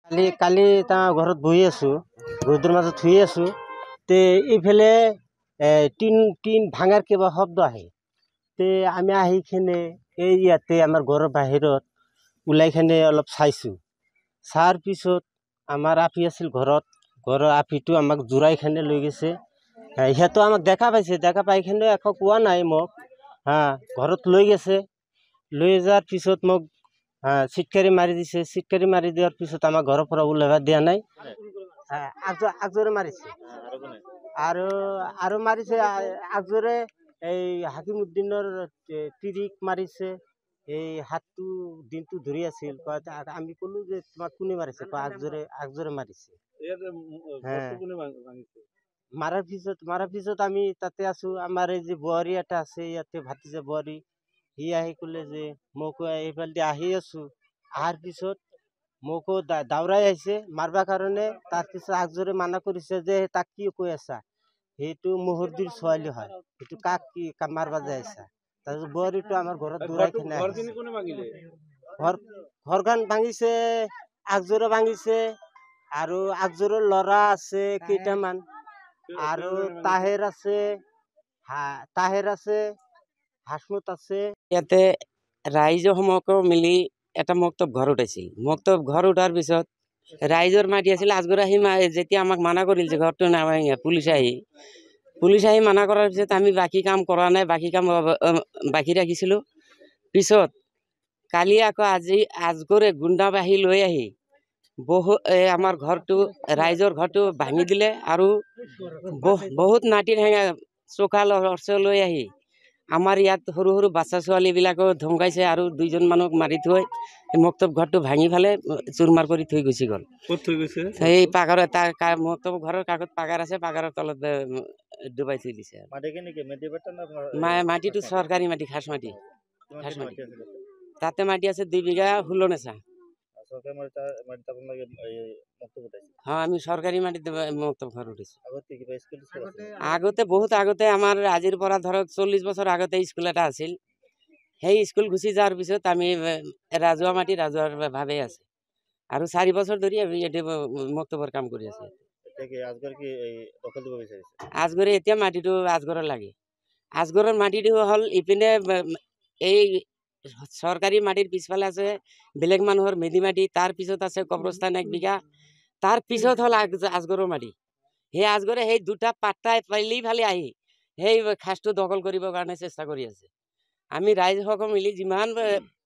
কালি তাৰ ঘৰত বহি আছোঁ, ৰ'দৰ মাজত শুই আছোঁ। তে এইফালে টিন ভাঙাৰ কিবা শব্দ আহে। তে আমি আহি কিনে এই ইয়াতে আমাৰ ঘৰৰ বাহিৰত ওলাই কিনে অলপ চাইছোঁ। চাৰ পিছত আমাৰ আপি আছিল ঘৰৰ আপিটো আমাক জোৰাই কিনে লৈ গৈছে। সিহঁতো আমাক দেখা পাইছে, দেখা পাই কিনে একো কোৱা নাই মোক। ঘৰত লৈ গৈছে, লৈ যোৱাৰ পিছত মোক চিটকাৰি মাৰি দিছে। চিটকাৰি মাৰি দিয়াৰ পিছত আমাৰ ঘৰৰ পৰা ওলাব দিয়া নাই। আগজোৰে মাৰিছে আৰু মাৰিছে আগজোৰে এই হাকিমুদ্দিনৰ তিৰিক মাৰিছে। এই হাতটো দিনটো ধৰি আছিল। আমি ক'লো যে তোমাক কোনে মাৰিছে? আগজোৰে মাৰিছে। মাৰাৰ পিছত আমি তাতে আছো। আমাৰ এই যে বোৱাৰী এটা আছে ইয়াতে, ভাতিজা বোৱাৰী, সি আহি ক'লে যে মোকো এইফালে আহি আছো। অহাৰ পিছত মোকো দাউৰাই আহিছে মাৰবা কাৰণে। তাৰপিছত আগজোৰে মানা কৰিছে যে তাক কি কৈ আছা? সেইটো মুহুৰ্দিৰ ছোৱালী হয়, সেইটো কাক কি মাৰবা যাই আছা? তাৰপিছত বোৱাৰীটো আমাৰ ঘৰত দৌৰাই কিনে ঘৰখন ভাঙিছে, আগজোৰে ভাঙিছে আৰু আগজোৰৰ ল'ৰা আছে কেইটামান, আৰু তাহেৰ আছে, হাসমুত আছে। ইয়াতে ৰাইজৰ সমকে মিলি এটা মক্তব ঘৰ উঠাইছিল। মক্তব ঘৰ উঠাৰ পিছত ৰাইজৰ মাটি আছিল। আজগৰ আহি যেতিয়া আমাক মানা কৰিল যে ঘৰটো নাভাঙে, পুলিচ আহি মানা কৰাৰ পিছত আমি বাকী কাম কৰা নাই, বাকী কাম বাকী ৰাখিছিলোঁ। পিছত কালি আকৌ আজি আজগৰে গুণ্ডা বাহি লৈ আহি আমাৰ ঘৰটো, ৰাইজৰ ঘৰটো ভাঙি দিলে। আৰু বহুত নাটি ঠেঙা চোকা লৈ আহি আমাৰ ইয়াত সৰু সৰু বাচ্চা ছোৱালী বিলাকো ধমকাইছে আৰু 2জন মানুহক মাৰি থৈ মক্তব ঘৰটো ভাঙি ফেলে চুৰমাৰ কৰি থৈ গুচি গ'ল। ক'ত থৈ গৈছে? সেই পাগাৰৰ মক্তব ঘৰৰ কাষত পাগাৰ আছে, পাগাৰৰ তলত ডুবাই থৈ দিছে। মাটিটো চৰকাৰী মাটি, খাস মাটি। তাতে মাটি আছে 2 বিঘা 16 নেচা। আমি সরকারি মাটিতে মক্তব ঘর উঠেছি। আগতে বহুত আগতে, আমার আজির পৰা ধরক 40 বছর আগতে স্কুল এটা আছিল। সেই স্কুল গুচি যাওয়ার পিছত আমি রাজুয়া মাটি রাজুয়ার ভাবে আছে। আর 4 বছর ধরে আমি এটি মক্তবর কাম কৰি আছি। আজগৰে এতিয়া মাটিটো আজগৰেৰ লাগে। আজগৰেৰ মাটিটো হল ইপিনে এই সৰকাৰি মাটিৰ পিছফালে আছে বেলেগ মানুহৰ মেদি মাটি, তাৰ পিছত আছে কবৰস্থান 1 বিঘা, তাৰ পিছত হল আজগৰৰ মাটি। সেই আজগৰে সেই দুটা পাট্টাই পাইলি ফালে আহি সেই খাসটো দখল কৰিবৰ কাৰণে চেষ্টা কৰি আছে। আমি ৰাইজসকল মিলি যিমান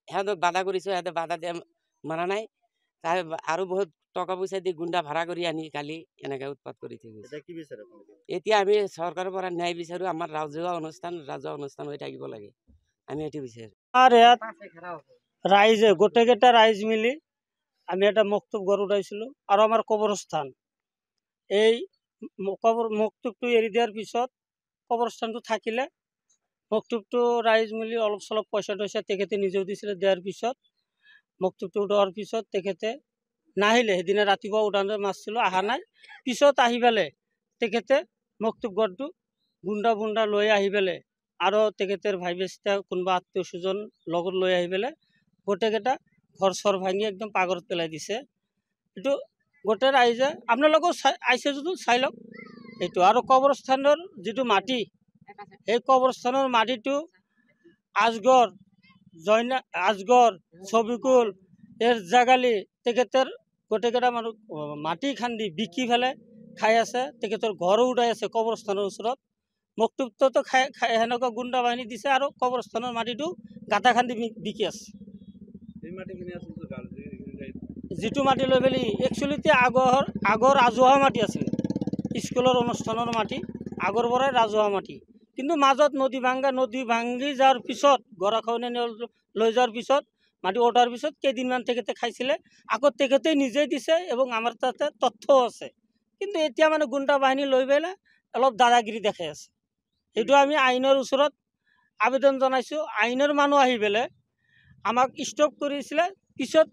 সিহঁতক বাধা কৰিছো, সিহঁতে বাধা দিয়া মানা নাই। আৰু বহুত টকা পইচা দি গুণ্ডা ভাড়া কৰি আনি কালি এনেকে উৎপাত কৰি থৈ গৈছে। এতিয়া আমি চৰকাৰৰ পৰা ন্যায় বিচাৰো। আমাৰ ৰাজহুৱা অনুষ্ঠান হৈ থাকিব লাগে, আমি এটি বিচাৰো। আৰ ইয়াত ৰাইজে গোটেইকেইটা ৰাইজ মিলি আমি এটা মক্তব ঘৰ উঠাইছিলো। আৰু আমাৰ কবৰস্থান, এই মক্তবটো এৰি দিয়াৰ পিছত কবৰস্থানটো থাকিলে, মক্তবটো ৰাইজ মিলি অলপ চলপ পইচা তেখেতে নিজেও দিছিলে। দিয়াৰ পিছত মক্তবটো উঠোৱাৰ পিছত তেখেতে নাহিলে। সেইদিনা ৰাতিপুৱা উঠানে মাতিছিলো, অহা নাই। পিছত আহি পেলাই তেখেতে মক্তব ঘৰটো গুণ্ডা লৈ আহি পেলাই আৰু তেখেতেৰ ভাই বেষ্টা কোনোবা আত্মীয় স্বজন লগত লৈ আহি পেলাই গোটেইকেইটা ঘৰ চৰ ভাঙি একদম পাগৰত পেলাই দিছে। এইটো গোটেই ৰাইজে আপোনালোকেও আইছে যদি চাই লওক এইটো। আৰু কবৰস্থানৰ যিটো মাটি, সেই কবৰস্থানৰ মাটিটো আজগৰ ছবিকুল জাগালি তেখেতৰ গোটেইকেইটা মানুহ মাটি খান্দি বিকি পেলাই খাই আছে। তেখেতৰ ঘৰো উঠাই আছে কবৰস্থানৰ ওচৰত। মক্তবটোতো সেনেকুৱা গুণ্ডা বাহিনী দিছে আৰু কবৰস্থানৰ মাটিটো গাঁটা খান্দি বিকি আছে। যিটো মাটি লৈ পেলি একচুৱেলি আগৰ ৰাজহুৱা মাটি আছিল, স্কুলৰ অনুষ্ঠানৰ মাটি, আগৰ পৰাই ৰাজহুৱা মাটি। কিন্তু মাজত নদী ভাঙি যোৱাৰ পিছত, গৰাখহনীয়া লৈ যোৱাৰ পিছত, মাটি উঠাৰ পিছত কেইদিনমান তেখেতে খাইছিলে। আকৌ তেখেতে নিজেই দিছে এবং আমাৰ তাতে তথ্যও আছে। কিন্তু এতিয়া মানে গুণ্ডা বাহিনী লৈ পেলাই অলপ দাদাগিৰি দেখাই আছে। এইটো আমি আইনৰ ওচৰত আবেদন জনাইছোঁ। আইনৰ মানুহ আহি পেলাই আমাক ষ্টপ কৰিছিলে। পিছত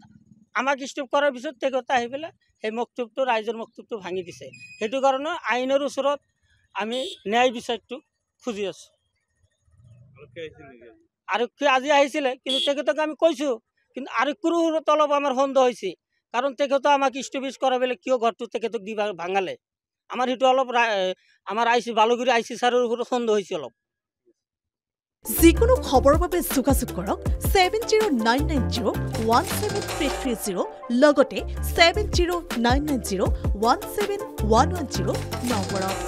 আমাক ষ্টপ কৰাৰ পিছত তেখেতে আহি পেলাই সেই মক্তবটো, ৰাইজৰ মক্তবটো ভাঙি দিছে। সেইটো কাৰণে আইনৰ ওচৰত আমি ন্যায় বিচাৰটো খুজি আছোঁ। আৰক্ষী আজি আহিছিলে, কিন্তু তেখেতক আমি কৈছোঁ, কিন্তু আৰক্ষীৰো অলপ আমাৰ সন্দেহ হৈছে কাৰণ তেখেতে আমাক ষ্টপিজ কৰা বেলে কিয় ঘৰটো তেখেতক দি ভাঙালে আমাৰ সেইটো অলপ আমাৰ আইচি বালুগুৰি আইচি ছাৰৰ ওপৰত সন্দেহ হৈছে অলপ যিকোনো খবৰৰ বাবে যোগাযোগ কৰক 7099017330 লগতে 7099017110 নম্বৰত।